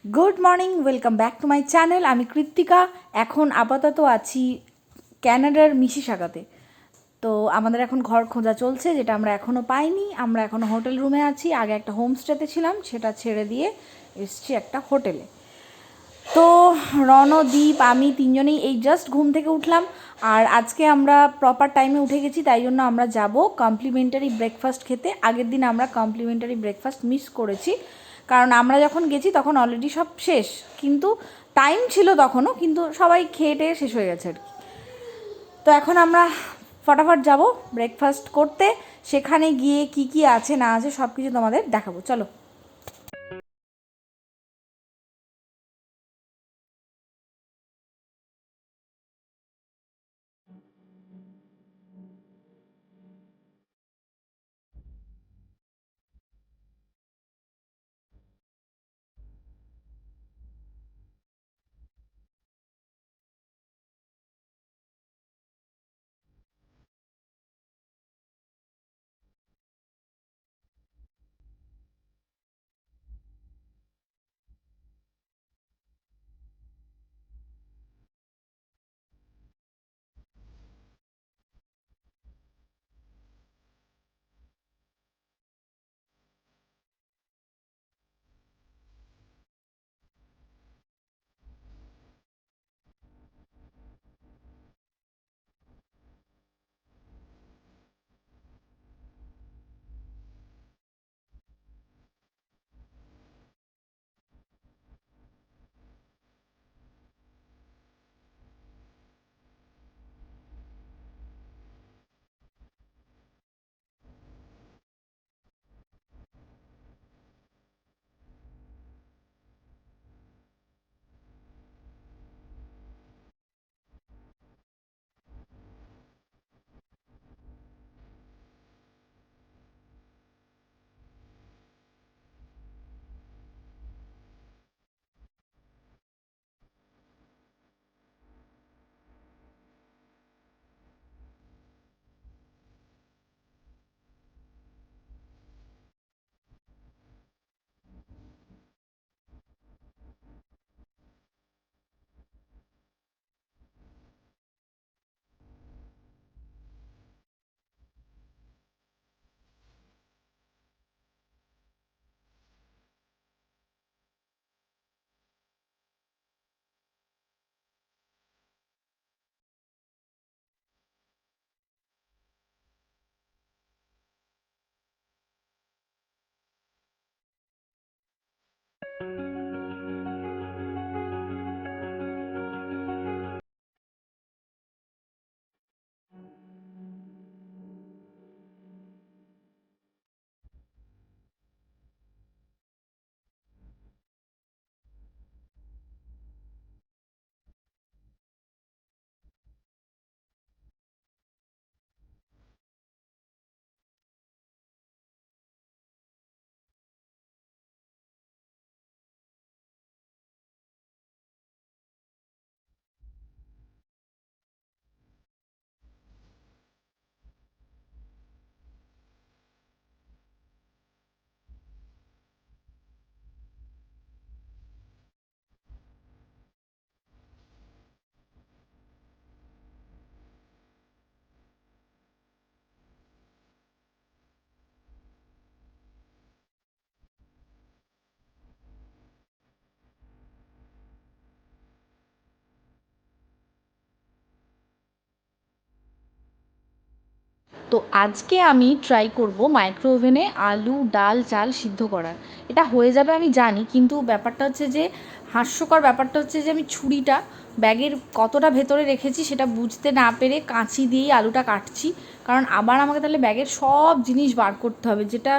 Good morning, welcome back to my channel. আমি কৃত্তিকা। এখন আপাতত আছি ক্যানাডার মিসিসাগাতে। তো আমাদের এখন ঘর খোঁজা চলছে, যেটা আমরা এখনও পাইনি। আমরা এখনও হোটেল রুমে আছি। আগে একটা হোমস্টেতে ছিলাম, সেটা ছেড়ে দিয়ে এসছি একটা হোটেলে। তো রণদীপ আমি তিনজনেই এই জাস্ট ঘুম থেকে উঠলাম। আর আজকে আমরা প্রপার টাইমে উঠে গেছি, তাই জন্য আমরা যাব কমপ্লিমেন্টারি ব্রেকফাস্ট খেতে। আগের দিন আমরা কমপ্লিমেন্টারি ব্রেকফাস্ট মিস করেছি, কারণ আমরা যখন গেছি তখন অলরেডি সব শেষ, কিন্তু টাইম ছিল তখনও, কিন্তু সবাই খেয়ে টেয়ে শেষ হয়ে গেছে আর কি। তো এখন আমরা ফটাফট যাব ব্রেকফাস্ট করতে। সেখানে গিয়ে কি কি আছে না আছে সব কিছু তোমাদের দেখাবো, চলো। তো আজকে আমি ট্রাই করব মাইক্রো ওভেনে আলু ডাল চাল সিদ্ধ করার। এটা হয়ে যাবে আমি জানি, কিন্তু ব্যাপারটা হচ্ছে যে হাস্যকর ব্যাপারটা হচ্ছে যে আমি ছুরিটা ব্যাগের কতটা ভেতরে রেখেছি সেটা বুঝতে না পেরে কাঁচি দিয়েই আলুটা কাটছি। কারণ আবার আমাকে তাহলে ব্যাগের সব জিনিস বার করতে হবে, যেটা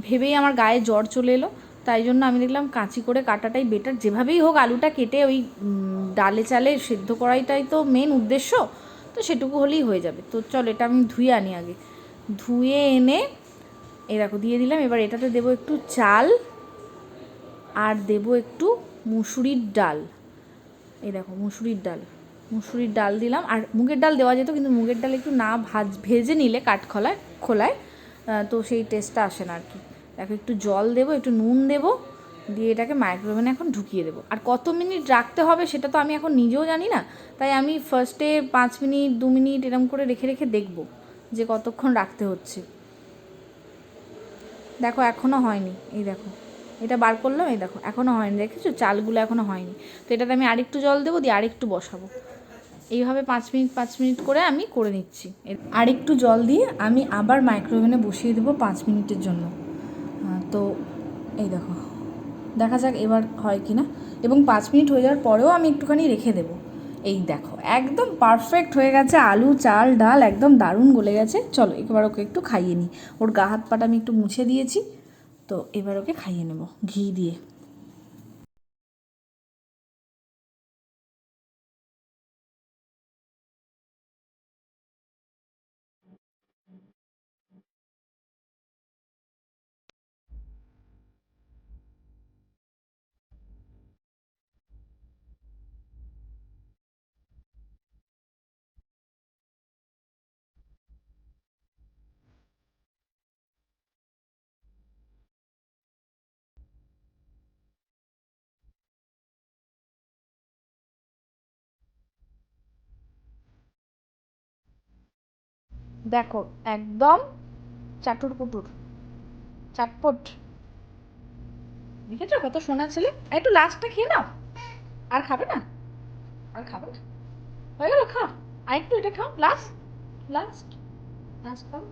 ভেবেই আমার গায়ে জ্বর চলে এলো। তাই জন্য আমি দেখলাম কাঁচি করে কাটাটাই বেটার। যেভাবেই হোক আলুটা কেটে ওই ডালে চালে সেদ্ধ করাইটাই তো মেন উদ্দেশ্য, তো সেটুকু হলেই হয়ে যাবে। তো চল এটা আমি ধুয়ে আনি আগে। ধুয়ে এনে এই দেখো দিয়ে দিলাম। এবার এটাতে দেবো একটু চাল আর দেবো একটু মুসুরির ডাল। এই দেখো মুসুরির ডাল, মুসুরির ডাল দিলাম। আর মুগের ডাল দেওয়া যেত, কিন্তু মুগের ডাল একটু না ভেজে নিলে খোলায় তো সেই টেস্টটা আসে না আর কি। দেখো একটু জল দেবো, একটু নুন দেবো, দিয়ে এটাকে মাইক্রোওভেনে এখন ঢুকিয়ে দেবো। আর কত মিনিট রাখতে হবে সেটা তো আমি এখন নিজেও জানি না, তাই আমি ফার্স্টে 5 মিনিট 2 মিনিট এরকম করে রেখে রেখে দেখবো যে কতক্ষণ রাখতে হচ্ছে। দেখো এখনও হয়নি, এই দেখো এটা বার করলাম, এই দেখো এখনও হয়নি, দেখেছো চালগুলো এখনও হয়নি। তো এটাতে আমি আরেকটু জল দেবো, দিয়ে আরেকটু বসাবো। এইভাবে 5 মিনিট করে আমি করে নিচ্ছি। আরেকটু জল দিয়ে আমি আবার মাইক্রোওভেনে বসিয়ে দেবো 5 মিনিটের জন্য। তো এই দেখো, দেখা যাক এবার হয় কি না। এবং 5 মিনিট হয়ে যাওয়ার পরেও আমি একটুখানি রেখে দেবো। এই দেখো একদম পারফেক্ট হয়ে গেছে, আলু চাল ডাল একদম দারুণ গলে গেছে। চলো এবার ওকে একটু খাইয়ে নিই। ওর গা হাত পাটা আমি একটু মুছে দিয়েছি, তো এবার ওকে খাইয়ে নেবো ঘি দিয়ে। দেখো একদম চাটুর পুটুর চাটপট, দেখেছো কত সোনা ছেলে। একটু লাস্টটা খেয়ে নাও, আর খাবে না, আর খাবে না, হয়ে গেল খাও, আর একটু এটা খাও, লাস্ট লাস্ট লাস্ট খাও।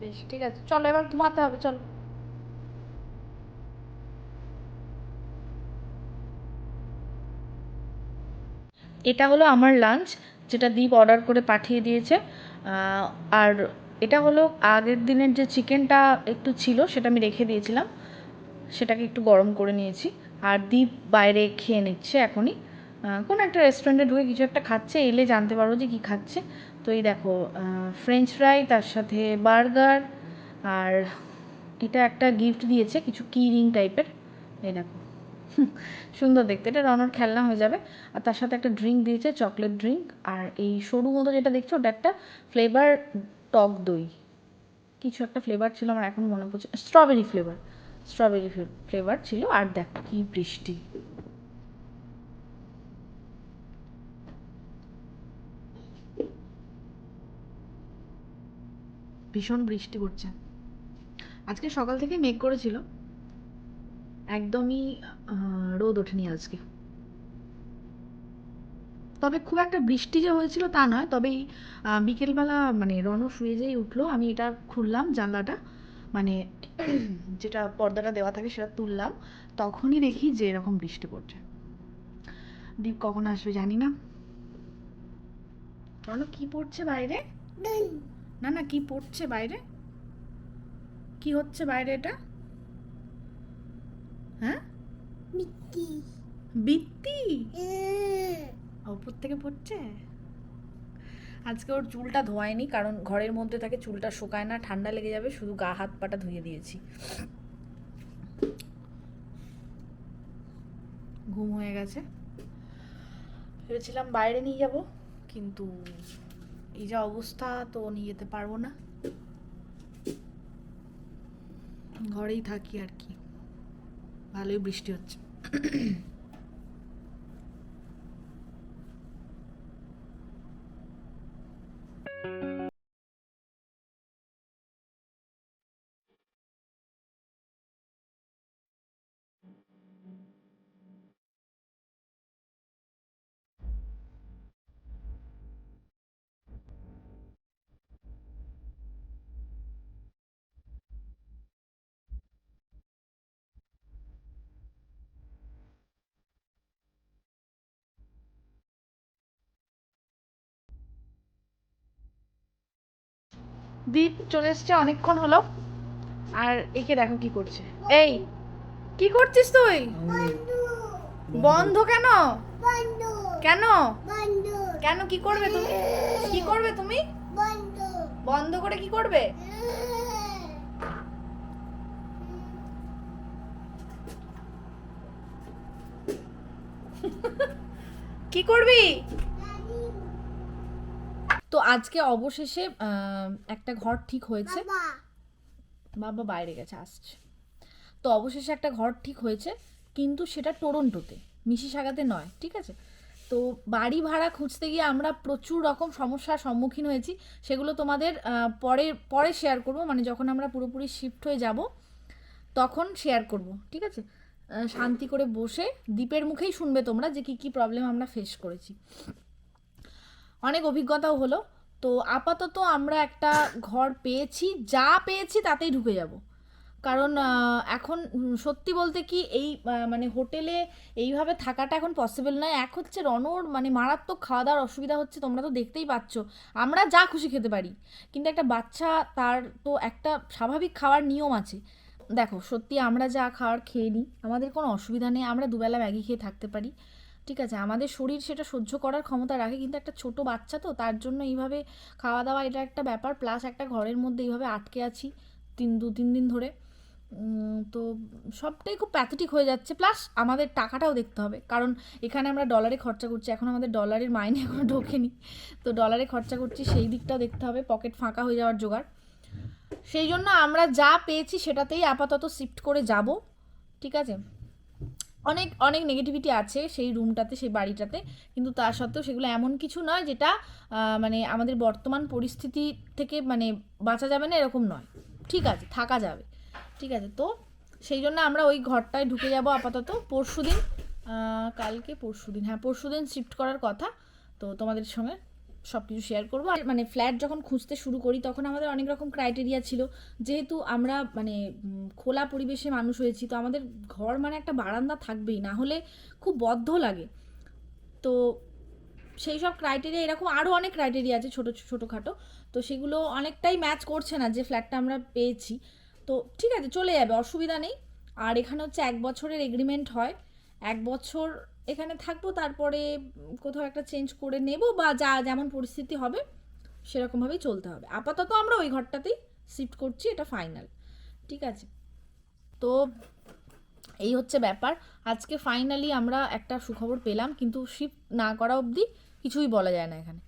বেশ ঠিক আছে, চলো এবার ঘুমাতে হবে, চলো। এটা হলো আমার লাঞ্চ, যেটা দীপ অর্ডার করে পাঠিয়ে দিয়েছে। আর এটা হলো আগের দিনের যে চিকেনটা একটু ছিল সেটা আমি রেখে দিয়েছিলাম, সেটাকে একটু গরম করে নিয়েছি। আর দীপ বাইরে খেয়ে নিচ্ছে এখনই, কোনো একটা রেস্টুরেন্টে ঢুকে কিছু একটা খাচ্ছে, এলে জানতে পারবো যে কী খাচ্ছে। তো এই দেখো ফ্রেঞ্চ ফ্রাই, তার সাথে বার্গার, আর এটা একটা গিফট দিয়েছে কিছু কি রিং টাইপের, এই দেখো সুন্দর দেখতে, এটা রনর খেলনা হয়ে যাবে। আর তার সাথে একটা ড্রিঙ্ক দিয়েছে, চকলেট ড্রিঙ্ক। আর এই সরু মতো যেটা দেখছো ওটা একটা ফ্লেভার টক দই, কিছু একটা ফ্লেভার ছিল, আমার এখন মনে পড়ছে, স্ট্রবেরি ফ্লেভার, স্ট্রবেরি ফ্লেভার ছিল। আর দেখো কি বৃষ্টি, ভীষণ বৃষ্টি পড়ছে। আজকে সকাল থেকে মেঘ করেছিল, একদমই রোদ ওঠেনি আজকে। তবে খুব একটা বৃষ্টি যে হয়েছিল তা নয়, তবে এই বিকেলবেলা মানে রণ শুয়ে যেই উঠলো, আমি এটা খুললাম জানলাটা, মানে যেটা পর্দাটা দেওয়া থাকে সেটা তুললাম, তখনই দেখি যে এরকম বৃষ্টি পড়ছে। দীপ কখন আসবে জানি না। রণ কি পড়ছে বাইরে? না না, কি পড়ছে বাইরে, কি হচ্ছে বাইরে এটা? হ্যাঁ বিত্তি, বিত্তি উপর থেকে পড়ছে। আজকে ওর চুলটা ধোয়ায়নি, কারণ ঘরের মধ্যে থাকে, চুলটা শুকায় না, ঠান্ডা লেগে যাবে, শুধু গা হাত পাটা ধুয়ে দিয়েছি। ঘুম হয়ে গেছে, ভেবেছিলাম বাইরে নিয়ে যাব, কিন্তু এই যা অবস্থা তো নিয়ে যেতে পারবো না, ঘরেই থাকি আর কি। ভালোই বৃষ্টি হচ্ছে। দীপ চলে এসছে অনেকক্ষণ হলো, আর একে দেখো কি করছে। এই কি করছিস তুই? বন্ধ কেন? কেন কেন কি করবে তুমি? কি করবে তুমি? বন্ধ করে কি করবে? কি করবি? তো আজকে অবশেষে একটা ঘর ঠিক হয়েছে। বাবা বাইরে গেছে, আসছে। তো অবশেষে একটা ঘর ঠিক হয়েছে, কিন্তু সেটা টরন্টোতে, মিসিসাগাতে নয়, ঠিক আছে। তো বাড়ি ভাড়া খুঁজতে গিয়ে আমরা প্রচুর রকম সমস্যার সম্মুখীন হয়েছি, সেগুলো তোমাদের পরে পরে শেয়ার করব, মানে যখন আমরা পুরোপুরি শিফট হয়ে যাব তখন শেয়ার করব, ঠিক আছে। শান্তি করে বসে দ্বীপের মুখেই শুনবে তোমরা যে কী কী প্রবলেম আমরা ফেস করেছি, অনেক অভিজ্ঞতাও হলো। তো আপাতত আমরা একটা ঘর পেয়েছি, যা পেয়েছি তাতেই ঢুকে যাব, কারণ এখন সত্যি বলতে কি এই মানে হোটেলে এইভাবে থাকাটা এখন পসিবল নয়। এক হচ্ছে রনর মানে মারাত্মক খাওয়া দাওয়ার অসুবিধা হচ্ছে, তোমরা তো দেখতেই পাচ্ছ, আমরা যা খুশি খেতে পারি, কিন্তু একটা বাচ্চা তার তো একটা স্বাভাবিক খাওয়ার নিয়ম আছে। দেখো সত্যি আমরা যা খাওয়ার খেয়ে নিই, আমাদের কোনো অসুবিধা নেই, আমরা দুবেলা ম্যাগি খেয়ে থাকতে পারি, ঠিক আছে, আমাদের শরীর সেটা সহ্য করার ক্ষমতা রাখে, কিন্তু একটা ছোট বাচ্চা তো, তার জন্য এইভাবে খাওয়া দাওয়া এটা একটা ব্যাপার, প্লাস একটা ঘরের মধ্যে এইভাবে আটকে আছি 2-3 দিন ধরে। তো সবটাই খুব প্যাথেটিক হয়ে যাচ্ছে, প্লাস আমাদের টাকাটাও দেখতে হবে, কারণ এখানে আমরা ডলারে খরচা করছি, এখন আমাদের ডলারের মাইনে এখনো ঢোকেনি, তো ডলারে খরচা করছি, সেই দিকটাও দেখতে হবে, পকেট ফাঁকা হয়ে যাওয়ার জোগাড়। সেই জন্য আমরা যা পেয়েছি সেটাতেই আপাতত শিফট করে যাব, ঠিক আছে। অনেক অনেক নেগেটিভিটি আছে সেই রুমটাতে, সেই বাড়িটাতে, কিন্তু তা সত্ত্বেও সেগুলো এমন কিছু নয় যেটা মানে আমাদের বর্তমান পরিস্থিতি থেকে মানে বাঁচা যাবে না এরকম নয়, ঠিক আছে, থাকা যাবে, ঠিক আছে। তো সেই জন্য আমরা ওই ঘরটায় ঢুকে যাব আপাতত পরশুদিন, পরশুদিন, হ্যাঁ পরশুদিন শিফট করার কথা। তো তোমাদের সঙ্গে সব কিছু শেয়ার করবো। আর মানে ফ্ল্যাট যখন খুঁজতে শুরু করি তখন আমাদের অনেক রকম ক্রাইটেরিয়া ছিল, যেহেতু আমরা মানে খোলা পরিবেশে মানুষ হয়েছি, তো আমাদের ঘর মানে একটা বারান্দা থাকবেই, না হলে খুব বদ্ধ লাগে। তো সেই সব ক্রাইটেরিয়া, এরকম আরও অনেক ক্রাইটেরিয়া আছে ছোটোখাটো, তো সেগুলো অনেকটাই ম্যাচ করছে না যে ফ্ল্যাটটা আমরা পেয়েছি। তো ঠিক আছে, চলে যাবে, অসুবিধা নেই। আর এখানে হচ্ছে 1 বছরের এগ্রিমেন্ট হয়, 1 বছর এখানে থাকবো, তারপরে কোথাও একটা চেঞ্জ করে নেব, বা যা যেমন পরিস্থিতি হবে সেরকমভাবেই চলতে হবে। আপাতত আমরা ওই ঘরটাতেই শিফট করছি, এটা ফাইনাল, ঠিক আছে। তো এই হচ্ছে ব্যাপার, আজকে ফাইনালি আমরা একটা সুখবর পেলাম, কিন্তু শিফট না করা অবধি কিছুই বলা যায় না এখানে।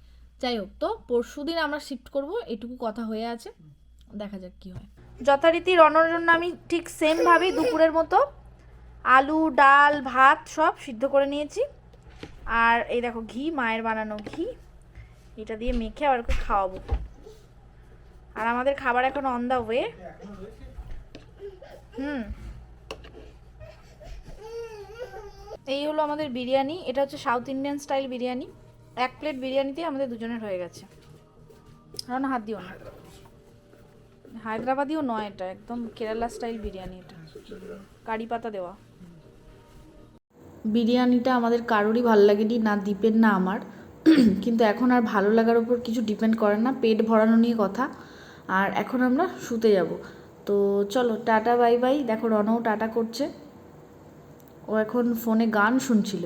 যাই হোক, তো পরশুদিন আমরা শিফট করব, এটুকু কথা হয়ে আছে, দেখা যাক কি হয়। যথারীতি রনর জন্য আমি ঠিক সেমভাবেই দুপুরের মতো আলু ডাল ভাত সব সিদ্ধ করে নিয়েছি, আর এই দেখো ঘি, মায়ের বানানো ঘি, এটা দিয়ে মেখে আবার একটু খাওয়াবো। আর আমাদের খাবার এখন অন দ্য ওয়ে। এই হলো আমাদের বিরিয়ানি, এটা হচ্ছে south Indian style biryani, 1 plate বিরিয়ানিতে আমাদের দুজনের হয়ে গেছে। কারণ হাত দিও না, হায়দ্রাবাদিও নয়, এটা একদম কেরালা স্টাইল বিরিয়ানি, এটা কারি পাতা দেওয়া। বিরিয়ানিটা আমাদের কারোরই ভালো লাগেনি, না দ্বীপের না আমার, কিন্তু এখন আর ভালো লাগার উপর কিছু ডিপেন্ড করে না, পেট ভরানো নিয়ে কথা। আর এখন আমরা শুতে যাব, তো চলো টাটা বাই বাই। দেখো রনও টাটা করছে, ও এখন ফোনে গান শুনছিল।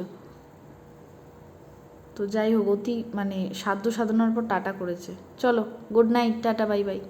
তো যাই হোক, অতি মানে সাধ্য সাধনার পর টাটা করেছে। চলো, good night, tata bye bye.